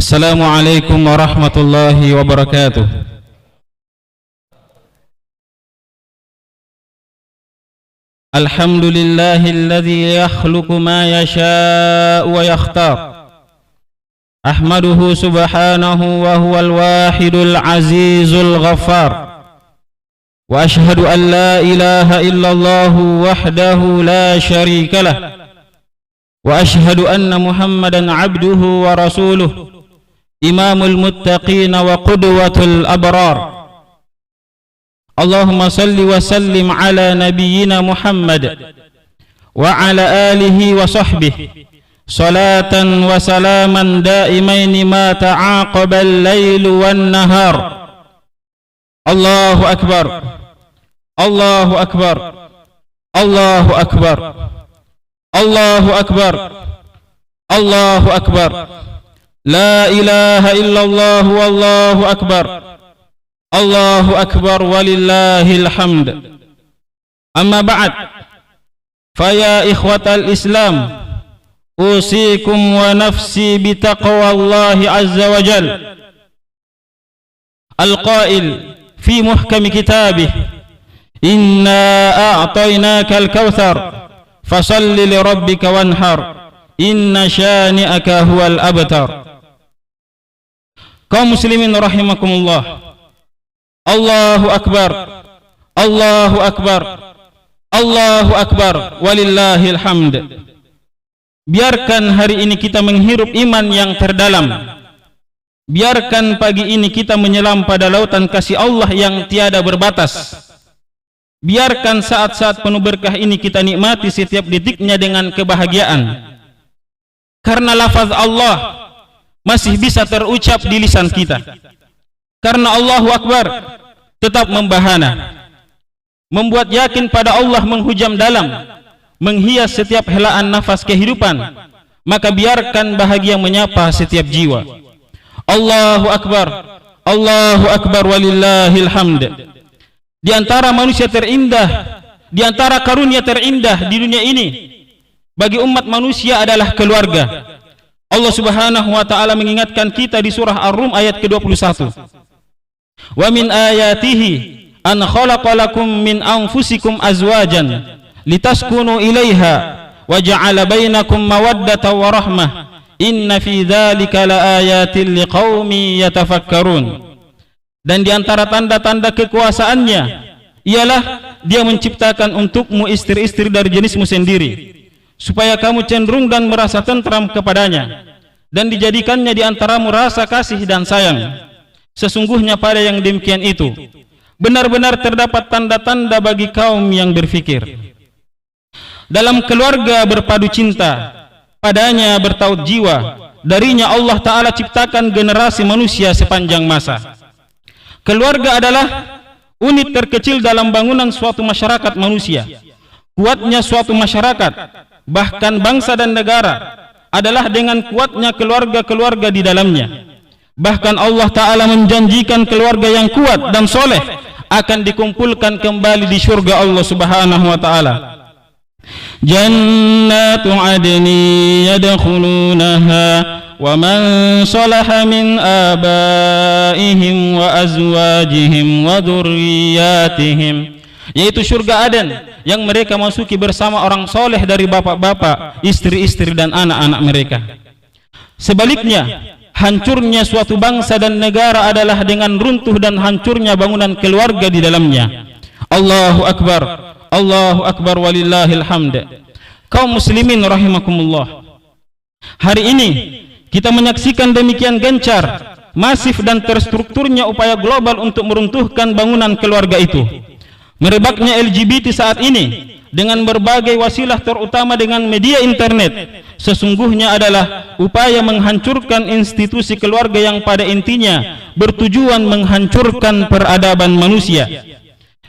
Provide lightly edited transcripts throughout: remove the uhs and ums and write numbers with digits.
Assalamualaikum warahmatullahi wabarakatuh. Alhamdulillahilladzi yakhluqu ma yasha'u wa yakhtar. Ahmaduhu subhanahu wa huwal wahidul azizul ghaffar. Wa ashhadu an la ilaha illallah wahdahu la syarika lah. Wa ashhadu anna Muhammadan abduhu wa rasuluh. Imamul muttaqin wa qudwatul abrar. Allahumma salli wa sallim ala nabiyyina Muhammad wa ala alihi wa sahbihi salatan wa salaman daimaini ma ta'aqaba al-lailu wan nahar. Allahu akbar, Allahu akbar, Allahu akbar, Allahu akbar, Allahu akbar. La ilaha illallah wallahu akbar. Allahu akbar walillahil hamd. Amma ba'd. Faya ikhwatal Islam, usikum wa nafsi bitaqwallahi azza wa jal. Al-qail fi muhkami kitabih, inna a'tainaka al-kautsar fasalli li rabbika wanhar, inna syani'aka huwal abtar. Kaum muslimin rahimakumullah. Allahu akbar, Allahu akbar, Allahu akbar walillahil hamd. Biarkan hari ini kita menghirup iman yang terdalam. Biarkan pagi ini kita menyelam pada lautan kasih Allah yang tiada berbatas. Biarkan saat-saat penuh berkah ini kita nikmati setiap detiknya dengan kebahagiaan. Karena lafaz Allah masih bisa terucap di lisan kita. Karena Allahu Akbar tetap membahana, membuat yakin pada Allah menghujam dalam, menghias setiap helaan nafas kehidupan. Maka biarkan bahagia menyapa setiap jiwa. Allahu Akbar, Allahu Akbar walillahil hamd. Di antara manusia terindah, di antara karunia terindah di dunia ini bagi umat manusia adalah keluarga. Allah subhanahu wa ta'ala mengingatkan kita di surah Ar-Rum ayat ke-21. Wa min ayatihi an khalaqa lakum min anfusikum azwajan litaskunu ilaiha wa ja'ala bainakum mawaddatan wa rahmah inna fi dzalika laayatin liqaumin yatafakkarun. Dan di antara tanda-tanda kekuasaannya ialah Dia menciptakan untukmu istri-istri dari jenismu sendiri, supaya kamu cenderung dan merasa tentram kepadanya, dan dijadikannya di antaramu rasa kasih dan sayang. Sesungguhnya pada yang demikian itu benar-benar terdapat tanda-tanda bagi kaum yang berfikir. Dalam keluarga berpadu cinta, padanya bertaut jiwa, darinya Allah Ta'ala ciptakan generasi manusia sepanjang masa. Keluarga adalah unit terkecil dalam bangunan suatu masyarakat manusia. Kuatnya suatu masyarakat, bahkan bangsa dan negara, adalah dengan kuatnya keluarga-keluarga di dalamnya. Bahkan Allah Ta'ala menjanjikan keluarga yang kuat dan soleh akan dikumpulkan kembali di surga Allah Subhanahu wa Ta'ala. Jannatu adni yadkhulunaha wa man salaha min abaihim wa azwajihim wa dzurriyyatihim, yaitu surga Aden yang mereka masuki bersama orang soleh dari bapak-bapak, istri-istri dan anak-anak mereka. Sebaliknya, hancurnya suatu bangsa dan negara adalah dengan runtuh dan hancurnya bangunan keluarga di dalamnya. Allahu Akbar, Allahu Akbar walillahil hamd. Kaum muslimin rahimakumullah. Hari ini kita menyaksikan demikian gencar, masif dan terstrukturnya upaya global untuk meruntuhkan bangunan keluarga itu. Merebaknya LGBT saat ini dengan berbagai wasilah, terutama dengan media internet, sesungguhnya adalah upaya menghancurkan institusi keluarga yang pada intinya bertujuan menghancurkan peradaban manusia.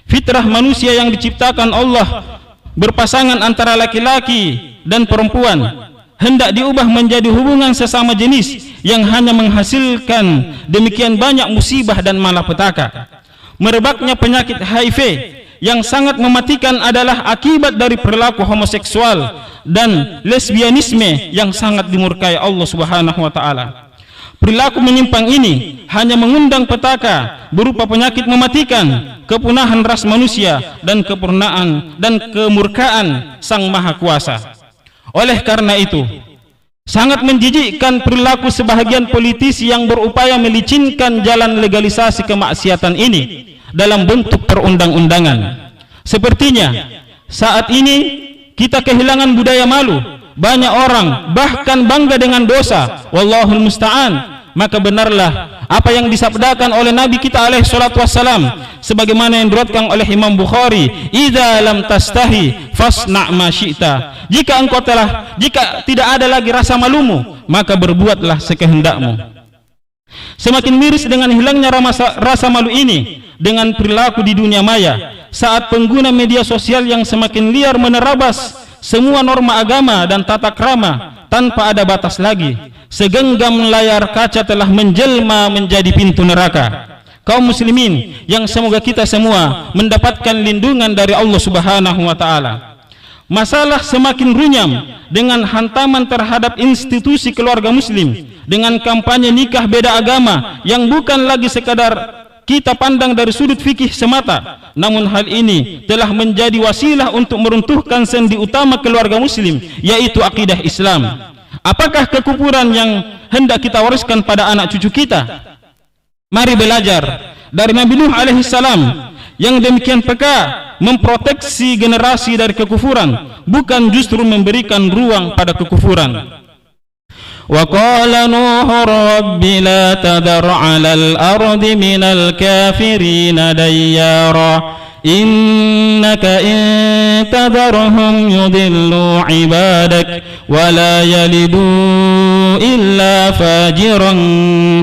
Fitrah manusia yang diciptakan Allah berpasangan antara laki-laki dan perempuan hendak diubah menjadi hubungan sesama jenis yang hanya menghasilkan demikian banyak musibah dan malapetaka. Merebaknya penyakit HIV yang sangat mematikan adalah akibat dari perilaku homoseksual dan lesbianisme yang sangat dimurkai Allah Subhanahu wa Ta'ala. Perilaku menyimpang ini hanya mengundang petaka berupa penyakit mematikan, kepunahan ras manusia, dan kepurnaan dan kemurkaan Sang Maha Kuasa. Oleh karena itu, sangat menjijikkan perilaku sebahagian politisi yang berupaya melicinkan jalan legalisasi kemaksiatan ini dalam bentuk perundang-undangan. Sepertinya saat ini kita kehilangan budaya malu. Banyak orang bahkan bangga dengan dosa. Wallahul musta'an. Maka benarlah apa yang disabdakan oleh Nabi kita alaihi salatu wassalam, sebagaimana yang diriwayatkan oleh Imam Bukhari, idza lam tastahi fasna' ma syi'ta. Jika tidak ada lagi rasa malumu, maka berbuatlah sekehendakmu. Semakin miris dengan hilangnya rasa malu ini dengan perilaku di dunia maya saat pengguna media sosial yang semakin liar menerabas semua norma agama dan tata krama tanpa ada batas lagi. Segenggam layar kaca telah menjelma menjadi pintu neraka. Kaum muslimin yang semoga kita semua mendapatkan lindungan dari Allah Subhanahu wa taala. Masalah semakin runyam dengan hantaman terhadap institusi keluarga muslim, dengan kampanye nikah beda agama yang bukan lagi sekadar kita pandang dari sudut fikih semata, namun hal ini telah menjadi wasilah untuk meruntuhkan sendi utama keluarga muslim, yaitu akidah Islam. Apakah kekufuran yang hendak kita wariskan pada anak cucu kita? Mari belajar dari Nabi Nuh alaihi salam yang demikian peka memproteksi generasi dari kekufuran, bukan justru memberikan ruang pada kekufuran. Wa qala Nuh rabbi la tadhar 'alal ardi minal kafirin dayyara innaka in tadharhum yudillu ibadak wa la yalidu illa fajiran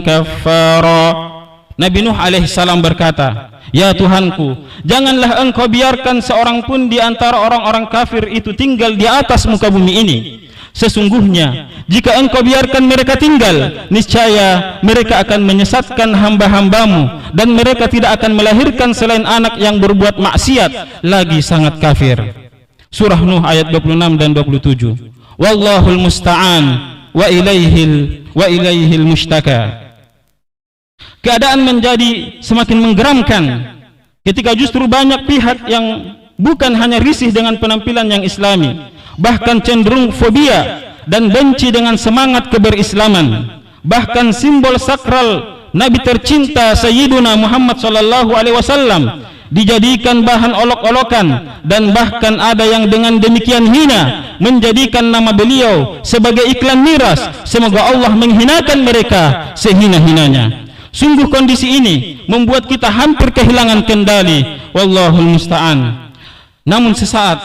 kaffara. Nabi Nuh alaihi salam berkata, ya Tuhanku, janganlah engkau biarkan seorang pun di antara orang-orang kafir itu tinggal di atas muka bumi ini. Sesungguhnya jika engkau biarkan mereka tinggal, niscaya mereka akan menyesatkan hamba-hambamu, dan mereka tidak akan melahirkan selain anak yang berbuat maksiat lagi sangat kafir. Surah Nuh ayat 26 dan 27. Wallahul musta'an wa ilaihil mushtaka. Keadaan menjadi semakin menggeramkan ketika justru banyak pihak yang bukan hanya risih dengan penampilan yang islami, bahkan cenderung fobia dan benci dengan semangat keberislaman. Bahkan simbol sakral Nabi tercinta Sayyiduna Muhammad sallallahu alaihi wasallam dijadikan bahan olok-olokan, dan bahkan ada yang dengan demikian hina menjadikan nama beliau sebagai iklan miras. Semoga Allah menghinakan mereka sehina-hinanya. Sungguh kondisi ini membuat kita hampir kehilangan kendali. Wallahul musta'an. Namun sesaat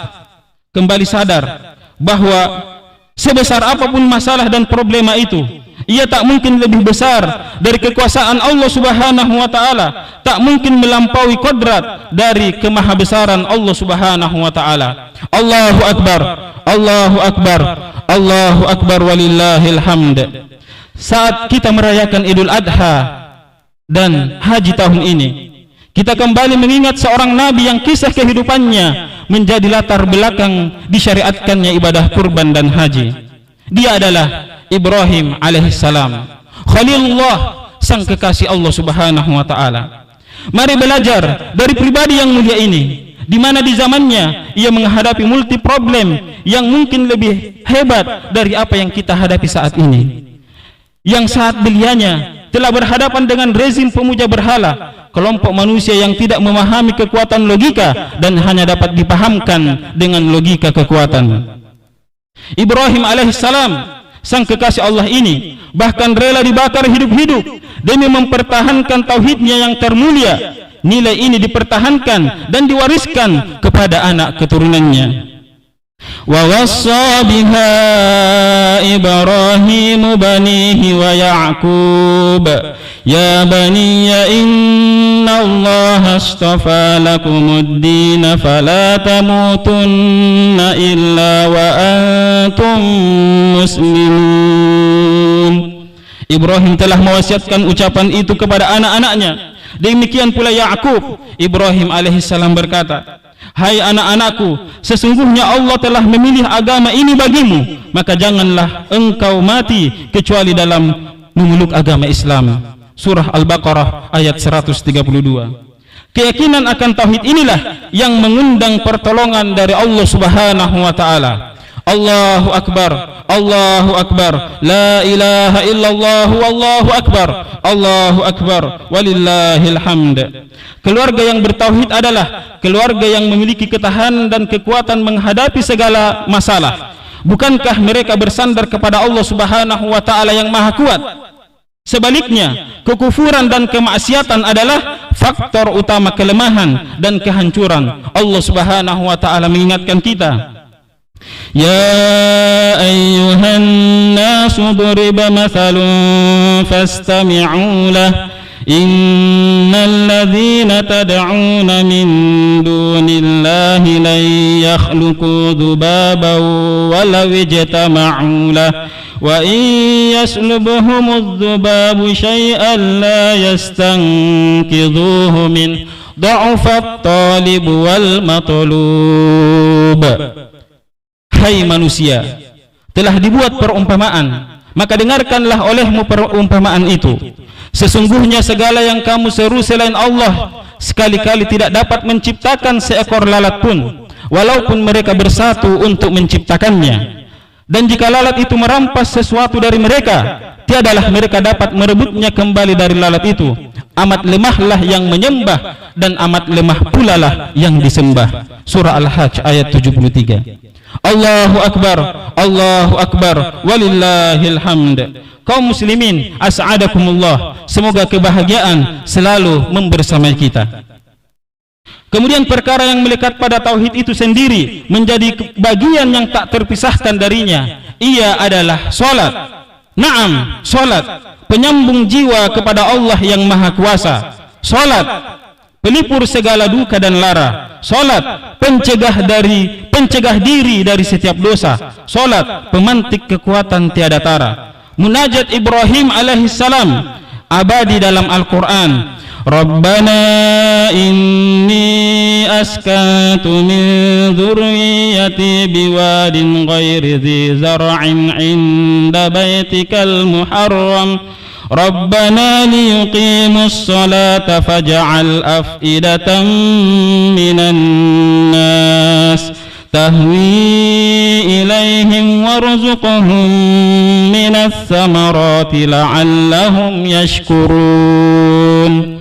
kembali sadar bahwa sebesar apapun masalah dan problema itu, ia tak mungkin lebih besar dari kekuasaan Allah Subhanahu wa taala, tak mungkin melampaui kodrat dari kemahabesaran Allah Subhanahu wa taala. Allahu akbar, Allahu akbar, Allahu akbar walillahil hamd. Saat kita merayakan Idul Adha dan haji tahun ini, kita kembali mengingat seorang nabi yang kisah kehidupannya menjadi latar belakang disyariatkannya ibadah kurban dan haji. Dia adalah Ibrahim alaihissalam, Khalilullah, sang kekasih Allah Subhanahu wa taala. Mari belajar dari pribadi yang mulia ini, di mana di zamannya ia menghadapi multi problem yang mungkin lebih hebat dari apa yang kita hadapi saat ini. Yang saat belianya telah berhadapan dengan rezim pemuja berhala, kelompok manusia yang tidak memahami kekuatan logika dan hanya dapat dipahamkan dengan logika kekuatan. Ibrahim alaihissalam, sang kekasih Allah ini, bahkan rela dibakar hidup-hidup demi mempertahankan tauhidnya yang termulia. Nilai ini dipertahankan dan diwariskan kepada anak keturunannya. Wa wassa biha Ibrahim banihi wa Ya'qub ya baniya inna Allah astafa lakumud-din fala tamutunna illa wa antum muslimun. Ibrahim telah mewasiatkan ucapan itu kepada anak-anaknya. Demikian pula Ya'qub. Ibrahim alaihissalam berkata, hai anak-anakku, sesungguhnya Allah telah memilih agama ini bagimu, maka janganlah engkau mati kecuali dalam memeluk agama Islam. Surah Al-Baqarah ayat 132. Keyakinan akan tauhid inilah yang mengundang pertolongan dari Allah Subhanahu wa taala. Allahu akbar, Allahu akbar, la ilaha illallah, wallahu akbar, Allahu akbar, walillahil hamd. Keluarga yang bertauhid adalah keluarga yang memiliki ketahanan dan kekuatan menghadapi segala masalah. Bukankah mereka bersandar kepada Allah Subhanahu wa taala yang Maha Kuat? Sebaliknya, kekufuran dan kemaksiatan adalah faktor utama kelemahan dan kehancuran. Allah Subhanahu wa taala mengingatkan kita, Ya ayyuhan nasu duriba mathalun fastami'u lah innal ladzina tad'una min dunillahi lan yakhluqu dhubaban walau ijtama'u lah wa in yaslubhumudh dhubabu syai'an la yastanqidhuhu min dha'fat talib wal matlub. Hai manusia, telah dibuat perumpamaan, maka dengarkanlah olehmu perumpamaan itu. Sesungguhnya segala yang kamu seru selain Allah sekali-kali tidak dapat menciptakan seekor lalat pun, walaupun mereka bersatu untuk menciptakannya. Dan jika lalat itu merampas sesuatu dari mereka, tiadalah mereka dapat merebutnya kembali dari lalat itu. Amat lemahlah yang menyembah dan amat lemah pula lah yang disembah. Surah Al-Hajj ayat 73. Allahu akbar, Allahu akbar, walillahil hamd. Kaum muslimin, as'adakumullah, semoga kebahagiaan selalu membersamai kita. Kemudian perkara yang melekat pada tauhid itu sendiri menjadi bagian yang tak terpisahkan darinya. Ia adalah salat. Naam, salat penyambung jiwa kepada Allah yang Maha Kuasa. Salat pelipur segala duka dan lara. Salat pencegah diri dari setiap dosa. Salat pemantik kekuatan tiada tara. Munajat Ibrahim alaihissalam abadi dalam Al-Quran. Rabbana inni askantu min dhurriyyati biwadin ghairi dhi zar'in 'inda baitikal muharram Rabbana liyuqimus salata faj'al af'idatan minan nas tahwi ilaihim warzuqhum minas samarati la'allahum yashkurun.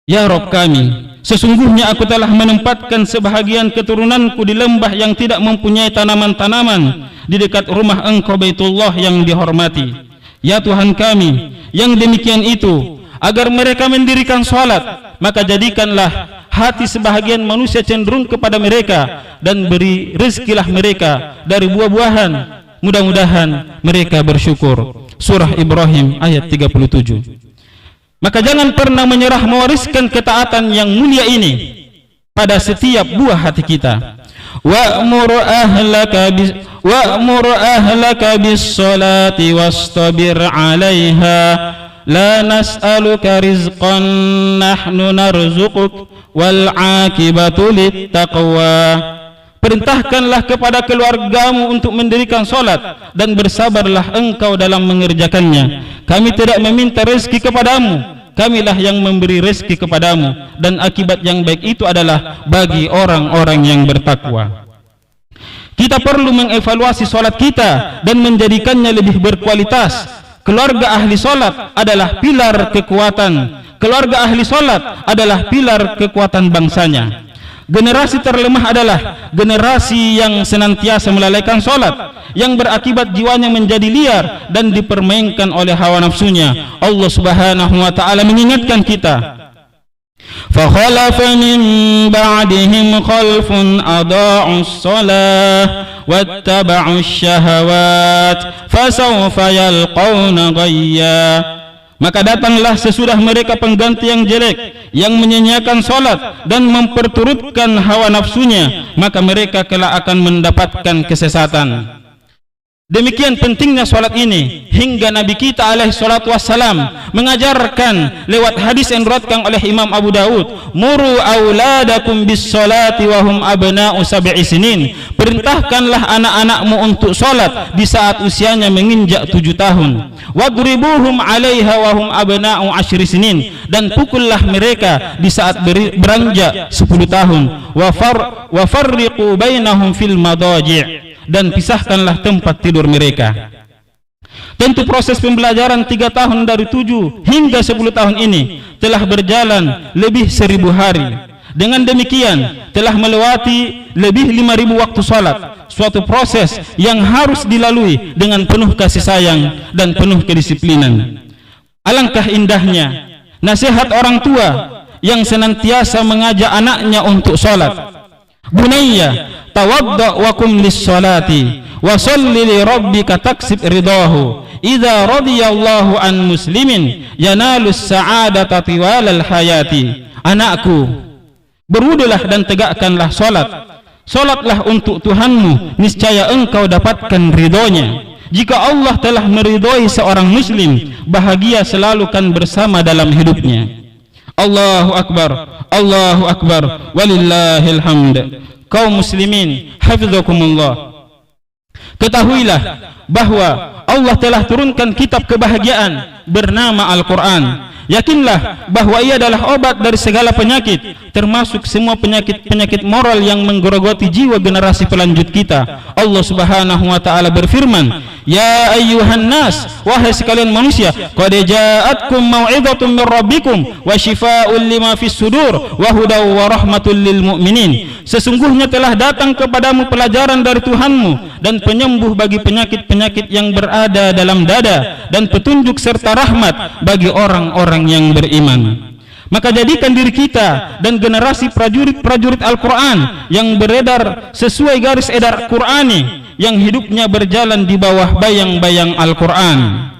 Ya Rabb kami, sesungguhnya aku telah menempatkan sebahagian keturunanku di lembah yang tidak mempunyai tanaman-tanaman di dekat rumah Engkau Baitullah yang dihormati. Ya Tuhan kami, yang demikian itu agar mereka mendirikan salat, maka jadikanlah hati sebahagian manusia cenderung kepada mereka dan beri rezekilah mereka dari buah-buahan, mudah-mudahan mereka bersyukur. Surah Ibrahim ayat 37. Maka jangan pernah menyerah mewariskan ketaatan yang mulia ini pada setiap buah hati kita. Wa'mur ahlaka bis-salati wastabir 'alaiha la nas'aluka rizqan nahnu narzuquk wal 'aqibatu lit-taqwa. Perintahkanlah kepada keluargamu untuk mendirikan salat dan bersabarlah engkau dalam mengerjakannya. Kami tidak meminta rezeki kepadamu, kamilah yang memberi rezeki kepadamu, dan akibat yang baik itu adalah bagi orang-orang yang bertakwa. Kita perlu mengevaluasi salat kita dan menjadikannya lebih berkualitas. Keluarga ahli salat adalah pilar kekuatan. Keluarga ahli salat adalah pilar kekuatan bangsanya. Generasi terlemah adalah generasi yang senantiasa melalaikan salat, yang berakibat jiwanya menjadi liar dan dipermainkan oleh hawa nafsunya. Allah Subhanahu wa taala mengingatkan kita, fa khalafa min ba'dihim khalfun adaa'us shalah wattaba'us syahawat fasawfa yalqawna ghayya. Maka datanglah sesudah mereka pengganti yang jelek, yang menyanyiakan salat dan memperturutkan hawa nafsunya, maka mereka kelak akan mendapatkan kesesatan. Demikian pentingnya salat ini hingga Nabi kita alaihi salatu wassalam mengajarkan lewat hadis yang diriwayatkan oleh Imam Abu Daud, muru auladakum bis salati wa hum abna'u sab'i sinin, perintahkanlah anak-anakmu untuk salat di saat usianya menginjak 7 tahun, wadribuhum 'alaiha wa hum abna'u 10 sinin, dan pukullah mereka di saat beranjak 10 tahun, wa farriqu bainahum fil madaji', dan pisahkanlah tempat tidur mereka. Tentu proses pembelajaran 3 tahun dari 7 hingga 10 tahun ini telah berjalan lebih 1000 hari. Dengan demikian telah melewati lebih 5000 waktu salat, suatu proses yang harus dilalui dengan penuh kasih sayang dan penuh kedisiplinan. Alangkah indahnya nasihat orang tua yang senantiasa mengajak anaknya untuk salat. Bunayya tawadda wa kum lis-salati wa sholli li rabbika taksib ridahu, idza radiyallahu an muslimin yanalus sa'adata tiwalal hayati. Anakku, berwudulah dan tegakkanlah salat. Salatlah untuk Tuhanmu, niscaya engkau dapatkan ridhonya. Jika Allah telah meridhoi seorang muslim, bahagia selalu kan bersama dalam hidupnya. Allahu akbar, Allahu akbar, walillahil hamd. Kaum muslimin, hafizakumullah, ketahuilah bahwa Allah telah turunkan kitab kebahagiaan bernama Al-Quran. Yakinlah bahwa ia adalah obat dari segala penyakit, termasuk semua penyakit-penyakit moral yang menggerogoti jiwa generasi pelanjut kita. Allah Subhanahu wa taala berfirman, ya ayyuhan nas, wahai sekalian manusia, qad ja'atkum mau'izatun min rabbikum wa shifaa'un lima fis sudur wa hudaw wa rahmatul lil mu'minin. Sesungguhnya telah datang kepadamu pelajaran dari Tuhanmu dan penyembuh bagi penyakit-penyakit yang berada dalam dada, dan petunjuk serta rahmat bagi orang-orang yang beriman. Maka jadikan diri kita dan generasi prajurit-prajurit Al-Quran yang beredar sesuai garis edar Qur'ani, yang hidupnya berjalan di bawah bayang-bayang Al-Quran.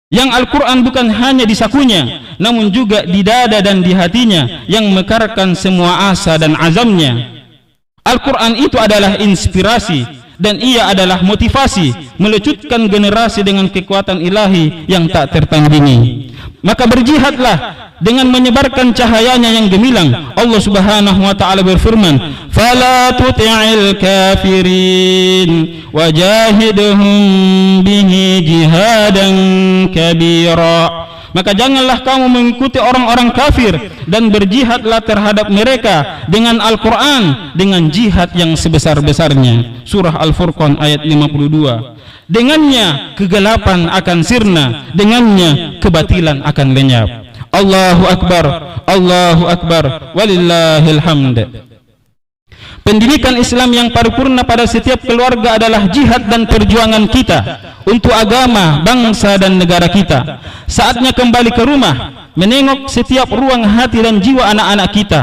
Yang Al-Quran bukan hanya di sakunya, namun juga di dada dan di hatinya, yang mekarkan semua asa dan azamnya. Al-Quran itu adalah inspirasi, dan ia adalah motivasi melecutkan generasi dengan kekuatan ilahi yang tak tertandingi. Maka berjihadlah dengan menyebarkan cahayanya yang gemilang. Allah Subhanahu wa taala berfirman, fala tuti'il kafirin wajahidhum bihi jihadan kabira. Maka janganlah kamu mengikuti orang-orang kafir, dan berjihadlah terhadap mereka dengan Al-Quran, dengan jihad yang sebesar-besarnya. Surah Al-Furqan ayat 52. Dengannya kegelapan akan sirna, dengannya kebatilan akan lenyap. Allahu akbar, Allahu akbar, walillahil hamd. Pendidikan Islam yang paripurna pada setiap keluarga adalah jihad dan perjuangan kita untuk agama, bangsa dan negara kita. Saatnya kembali ke rumah, menengok setiap ruang hati dan jiwa anak-anak kita,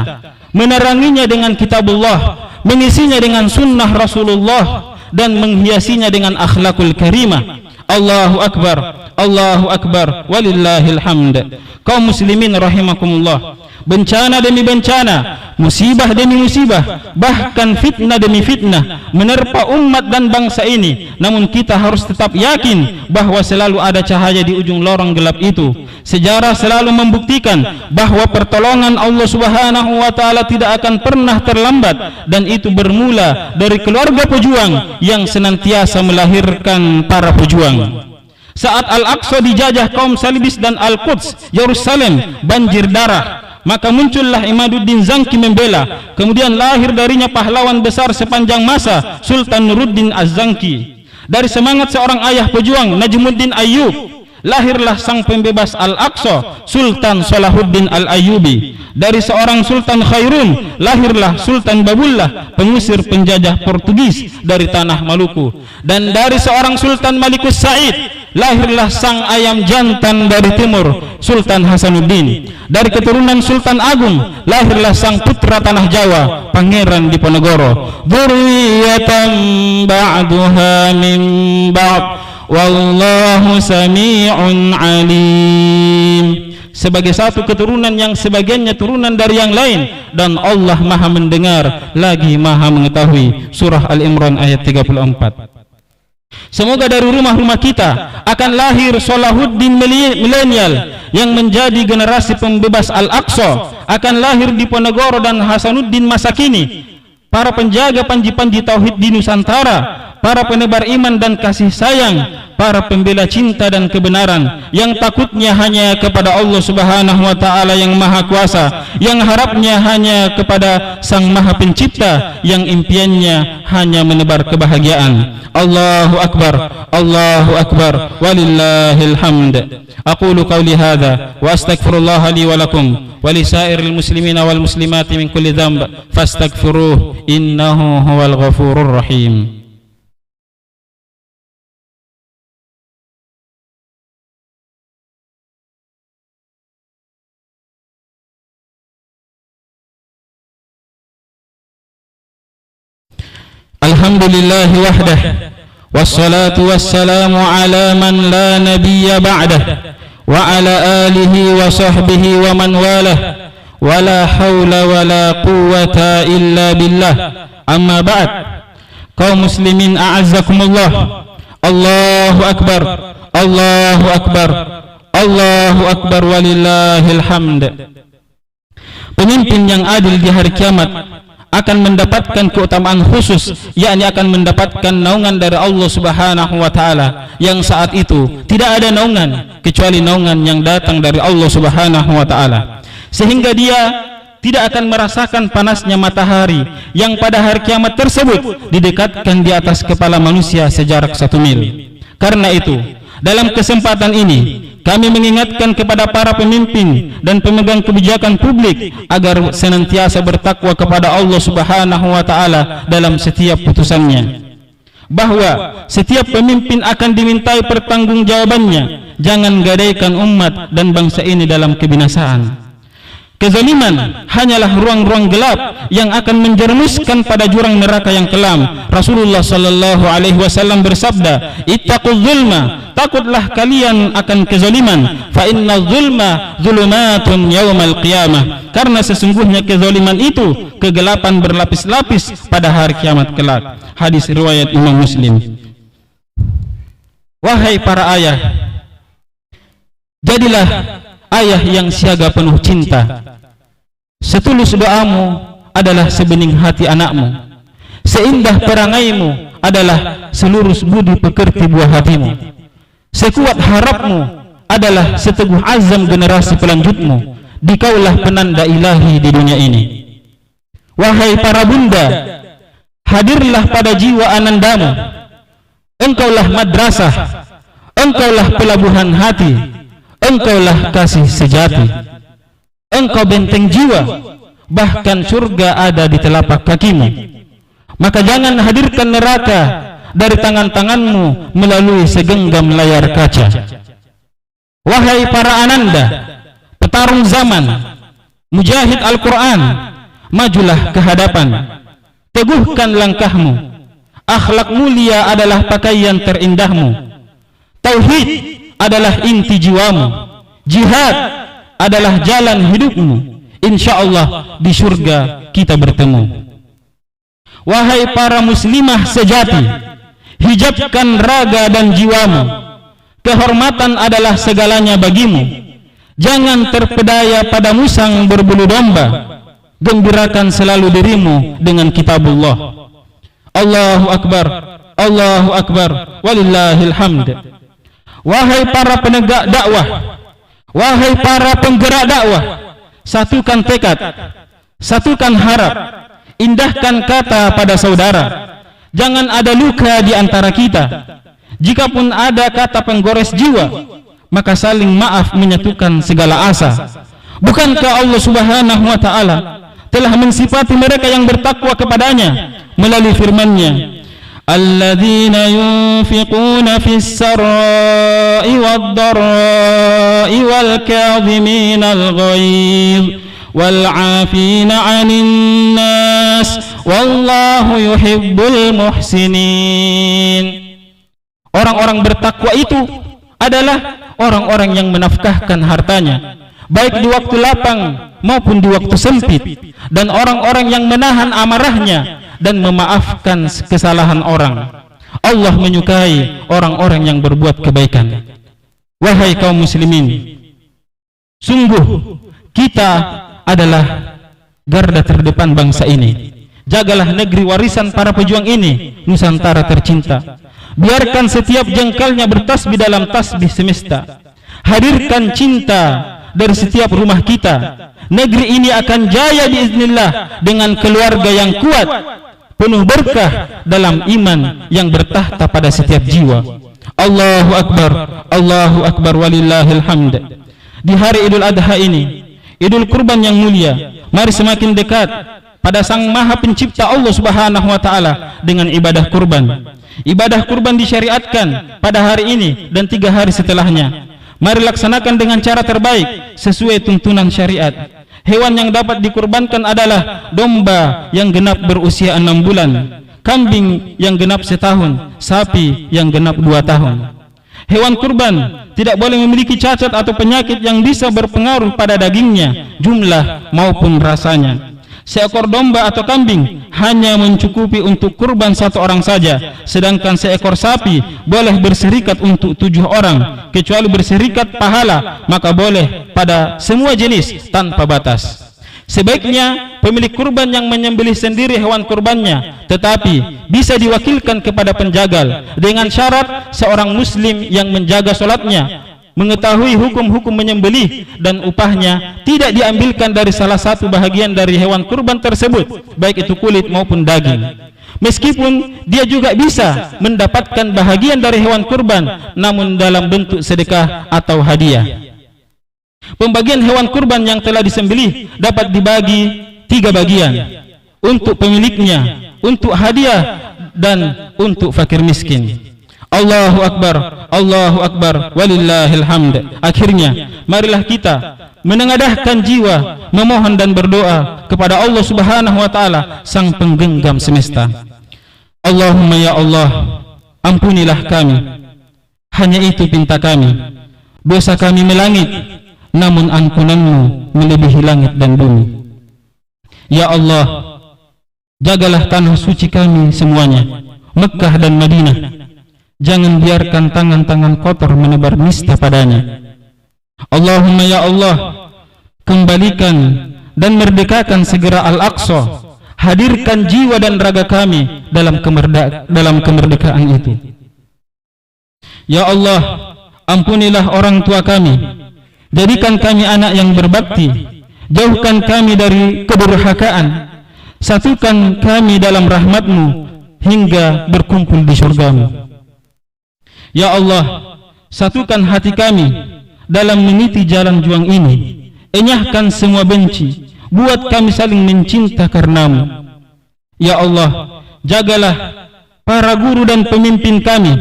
meneranginya dengan kitabullah, mengisinya dengan sunnah Rasulullah, dan menghiasinya dengan akhlakul karimah. Allahu akbar, Allahu akbar, walillahil hamd. Kaum muslimin rahimakumullah, bencana demi bencana, musibah demi musibah, bahkan fitnah demi fitnah menerpa umat dan bangsa ini. Namun kita harus tetap yakin bahwa selalu ada cahaya di ujung lorong gelap itu. Sejarah selalu membuktikan bahwa pertolongan Allah Subhanahu wa taala tidak akan pernah terlambat, dan itu bermula dari keluarga pejuang yang senantiasa melahirkan para pejuang. Saat Al-Aqsa dijajah kaum Salibis dan Al-Quds, Yerusalem, banjir darah, maka muncullah Imaduddin Zangki membela. Kemudian lahir darinya pahlawan besar sepanjang masa, Sultan Nuruddin Az-Zangki. Dari semangat seorang ayah pejuang, Najmuddin Ayyub, lahirlah sang pembebas Al-Aqsa, Sultan Salahuddin Al-Ayyubi. Dari seorang Sultan Khairun, lahirlah Sultan Babullah, pengusir penjajah Portugis dari tanah Maluku. Dan dari seorang Sultan Malikus Said, lahirlah sang ayam jantan dari timur, Sultan Hasanuddin. Dari keturunan Sultan Agung, lahirlah sang putra tanah Jawa, Pangeran Diponegoro. Dzurriyyatan ba'duha min ba'd, wallahu sami'un alim. Sebagai satu keturunan yang sebagiannya turunan dari yang lain, dan Allah maha mendengar lagi maha mengetahui. Surah Al-Imran ayat 34. Semoga dari rumah-rumah kita akan lahir Salahuddin milenial yang menjadi generasi pembebas Al-Aqsa, akan lahir Diponegoro dan Hasanuddin masa kini, para penjaga panji-panji tauhid di Nusantara, para penebar iman dan kasih sayang, para pembela cinta dan kebenaran, yang takutnya hanya kepada Allah Subhanahu wa taala yang Maha Kuasa, yang harapnya hanya kepada Sang Maha Pencipta, yang impiannya hanya menebar kebahagiaan. Allahu akbar, Allahu akbar, walillahil hamd. Aqulu qawli hadza wa astaghfirullah li wa lakum wa li sairil muslimina wal muslimati min kulli dhanb fastaghfiruh innahu huwal ghafurur rahim. Alhamdulillahi wahdah, wassalatu wassalamu ala man la nabiyya ba'dah, wa ala alihi wa sahbihi wa man walah, wa la hawla wa la quwwata illa billah. Amma ba'd. Kaum muslimin a'azzakumullah, Allahu akbar, Allahu akbar, Allahu akbar, walillahil hamd. Pemimpin yang adil di hari kiamat akan mendapatkan keutamaan khusus, yakni akan mendapatkan naungan dari Allah Subhanahu wa taala, yang saat itu tidak ada naungan kecuali naungan yang datang dari Allah Subhanahu wa taala, sehingga dia tidak akan merasakan panasnya matahari yang pada hari kiamat tersebut didekatkan di atas kepala manusia sejarak 1 mil. Karena itu, dalam kesempatan ini kami mengingatkan kepada para pemimpin dan pemegang kebijakan publik agar senantiasa bertakwa kepada Allah Subhanahu wa taala dalam setiap putusannya, bahwa setiap pemimpin akan dimintai pertanggungjawabannya. Jangan gadaikan umat dan bangsa ini dalam kebinasaan. Kezaliman hanyalah ruang-ruang gelap yang akan menjerumuskan pada jurang neraka yang kelam. Rasulullah sallallahu alaihi wasallam bersabda, "Ittaquz zulma," takutlah kalian akan kezaliman, fa inna zulma zulumatun yaumal qiyamah, karena sesungguhnya kezaliman itu kegelapan berlapis-lapis pada hari kiamat kelak. Hadis riwayat Imam Muslim. Wahai para ayah, jadilah ayah yang siaga penuh cinta. Setulus doamu adalah sebening hati anakmu, seindah perangaimu adalah selurus budi pekerti buah hatimu, sekuat harapmu adalah seteguh azam generasi pelanjutmu. Dikaulah penanda ilahi di dunia ini. Wahai para bunda, hadirlah pada jiwa anandamu. Engkaulah madrasah, engkaulah pelabuhan hati, engkaulah kasih sejati. Engkau benteng jiwa, bahkan surga ada di telapak kakimu. Maka jangan hadirkan neraka dari tangan-tanganmu melalui segenggam layar kaca. Wahai para ananda, petarung zaman, mujahid Al-Quran, majulah ke hadapan, teguhkan langkahmu. Akhlak mulia adalah pakaian terindahmu, tauhid adalah inti jiwamu, jihad adalah jalan hidupmu. Insyaallah di surga kita bertemu. Wahai para muslimah sejati, hijabkan raga dan jiwamu. Kehormatan adalah segalanya bagimu. Jangan terpedaya pada musang berbulu domba. Gembirakan selalu dirimu dengan kitabullah. Allahu akbar, Allahu akbar, walillahil hamd. Wahai para penegak dakwah, wahai para penggerak dakwah, satukan tekad, satukan harap, indahkan kata pada saudara. Jangan ada luka di antara kita. Jikapun ada kata penggores jiwa, maka saling maaf menyatukan segala asa. Bukankah Allah Subhanahu wa taala telah mensifati mereka yang bertakwa kepadanya melalui firman-Nya, alladzina yunfiquna fis sarra'i wad dharra'i wal kadhiminal ghaidh wal 'afina 'anil nas wallahu yuhibbul muhsinin. Orang-orang bertakwa itu adalah orang-orang yang menafkahkan hartanya baik di waktu lapang maupun di waktu sempit, dan orang-orang yang menahan amarahnya dan memaafkan kesalahan orang. Allah menyukai orang-orang yang berbuat kebaikan. Wahai kaum muslimin, sungguh kita adalah garda terdepan bangsa ini. Jagalah negeri warisan para pejuang ini, Nusantara tercinta. Biarkan setiap jengkalnya bertasbih dalam tasbih semesta. Hadirkan cinta dari setiap rumah kita. Negeri ini akan jaya biiznillah dengan keluarga yang kuat, penuh berkah dalam iman yang bertahta pada setiap jiwa. Allahu Akbar walillahil hamd. Di hari Idul Adha ini, Idul Kurban yang mulia, mari semakin dekat pada Sang Maha Pencipta Allah Subhanahu wa taala dengan ibadah kurban. Ibadah kurban disyariatkan pada hari ini dan 3 hari setelahnya. Mari laksanakan dengan cara terbaik sesuai tuntunan syariat. Hewan yang dapat dikurbankan adalah domba yang genap berusia 6 bulan, kambing yang genap setahun, sapi yang genap 2 tahun. Hewan kurban tidak boleh memiliki cacat atau penyakit yang bisa berpengaruh pada dagingnya, jumlah maupun rasanya. Seekor domba atau kambing hanya mencukupi untuk kurban 1 orang saja, sedangkan seekor sapi boleh berserikat untuk 7 orang, kecuali berserikat pahala maka boleh pada semua jenis tanpa batas. Sebaiknya pemilik kurban yang menyembelih sendiri hewan kurbannya, tetapi bisa diwakilkan kepada penjagal dengan syarat seorang muslim yang menjaga sholatnya, mengetahui hukum-hukum menyembelih, dan upahnya tidak diambilkan dari salah satu bahagian dari hewan kurban tersebut, baik itu kulit maupun daging. Meskipun dia juga bisa mendapatkan bahagian dari hewan kurban, namun dalam bentuk sedekah atau hadiah. Pembagian hewan kurban yang telah disembelih dapat dibagi 3 bagian, untuk pemiliknya, untuk hadiah, dan untuk fakir miskin. Allahu Akbar walillahil hamd. Akhirnya marilah kita menengadahkan jiwa, memohon dan berdoa kepada Allah Subhanahu wa taala, Sang Penggenggam semesta. Allahumma ya Allah, ampunilah kami, hanya itu pinta kami. Dosa kami melangit, namun ampunan-Mu melebihi langit dan bumi. Ya Allah, jagalah tanah suci kami semuanya, Mekkah dan Madinah. Jangan biarkan tangan-tangan kotor menebar nista padanya. Allahumma ya Allah, kembalikan dan merdekakan segera Al-Aqsa. Hadirkan jiwa dan raga kami dalam kemerdekaan itu. Ya Allah, ampunilah orang tua kami. Jadikan kami anak yang berbakti. Jauhkan kami dari kedurhakaan. Satukan kami dalam rahmat-Mu hingga berkumpul di surga-Mu. Ya Allah, satukan hati kami dalam meniti jalan juang ini. Enyahkan semua benci, buat kami saling mencinta karena-Mu. Ya Allah, jagalah para guru dan pemimpin kami.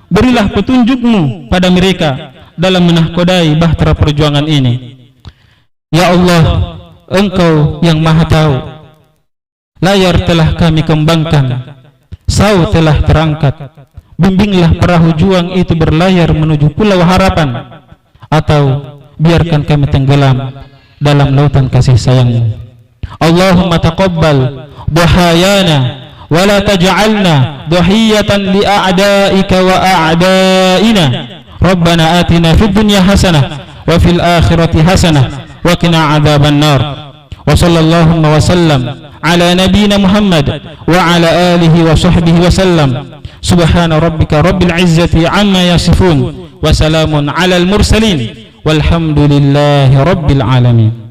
Berilah petunjuk-Mu pada mereka dalam menahkodai bahtera perjuangan ini. Ya Allah, Engkau yang Maha Tahu. Layar telah kami kembangkan, sau telah terangkat. Bimbinglah perahu juang itu berlayar menuju pulau harapan, atau biarkan kami tenggelam dalam lautan kasih sayang-Mu. Allahumma taqabbal dhahayana wa la taj'alna dhahiyatan li a'da'ika wa a'da'ina. Rabbana atina fid dunya hasanah wa fil akhirati hasanah wa qina adzaban nar. Wa sallallahu wa sallam ala nabiyyina Muhammad wa ala alihi wa sahbihi wa sallam. Subhana rabbika rabbil izzati amma yasifun wa salamun alal mursalin walhamdulillahi rabbil alamin.